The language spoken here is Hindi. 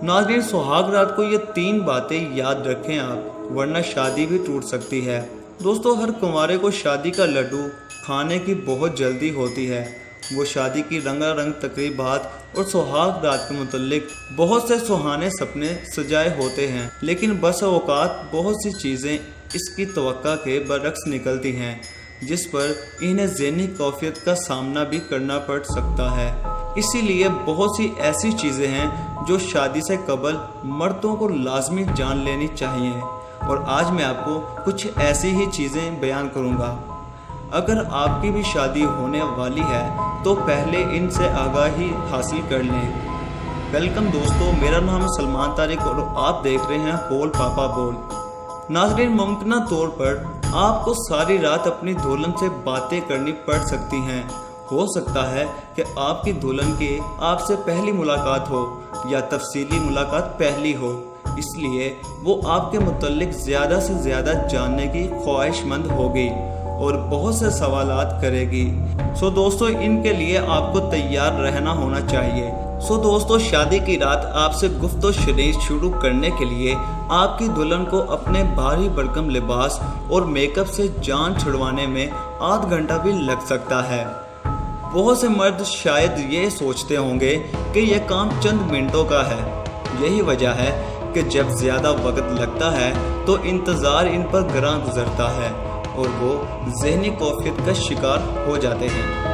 नाज़रीन, सुहाग रात को ये 3 बातें याद रखें आप, वरना शादी भी टूट सकती है। दोस्तों, हर कुंवारे को शादी का लड्डू खाने की बहुत जल्दी होती है। वो शादी की रंगारंग तकरीबात और सुहाग रात के मुतल्लिक बहुत से सुहाने सपने सजाए होते हैं, लेकिन बस औकात बहुत सी चीज़ें इसकी तवक्का के बरक्स निकलती हैं, जिस पर इन्हें ज़हनी कैफियत का सामना भी करना पड़ सकता है। इसीलिए बहुत सी ऐसी चीज़ें हैं जो शादी से कबल मर्दों को लाजमी जान लेनी चाहिए, और आज मैं आपको कुछ ऐसी ही चीज़ें बयान करूँगा। अगर आपकी भी शादी होने वाली है तो पहले इनसे आगाही हासिल कर लें। वेलकम दोस्तों, मेरा नाम सलमान तारिक और आप देख रहे हैं बोल पापा बोल। नाज़रीन, मुमकिन तौर पर आपको सारी रात अपनी दुल्हन से बातें करनी पड़ सकती हैं। हो सकता है कि आपकी दुल्हन की आपसे पहली मुलाकात हो या तफसीली मुलाकात पहली हो, इसलिए वो आपके मुतल्लिक ज़्यादा से ज़्यादा जानने की ख्वाहिशमंद होगी और बहुत से सवालात करेगी। सो दोस्तों, इनके लिए आपको तैयार रहना होना चाहिए। सो दोस्तों, शादी की रात आपसे गुफ्तो शरीर शुरू करने के लिए आपकी दुल्हन को अपने भारी भरकम लिबास और मेकअप से जान छुड़वाने में आध घंटा भी लग सकता है। बहुत से मर्द शायद ये सोचते होंगे कि यह काम चंद मिनटों का है। यही वजह है कि जब ज़्यादा वक्त लगता है तो इंतज़ार इन पर ग्रां गुजरता है और वो ज़हनी कैफियत का शिकार हो जाते हैं।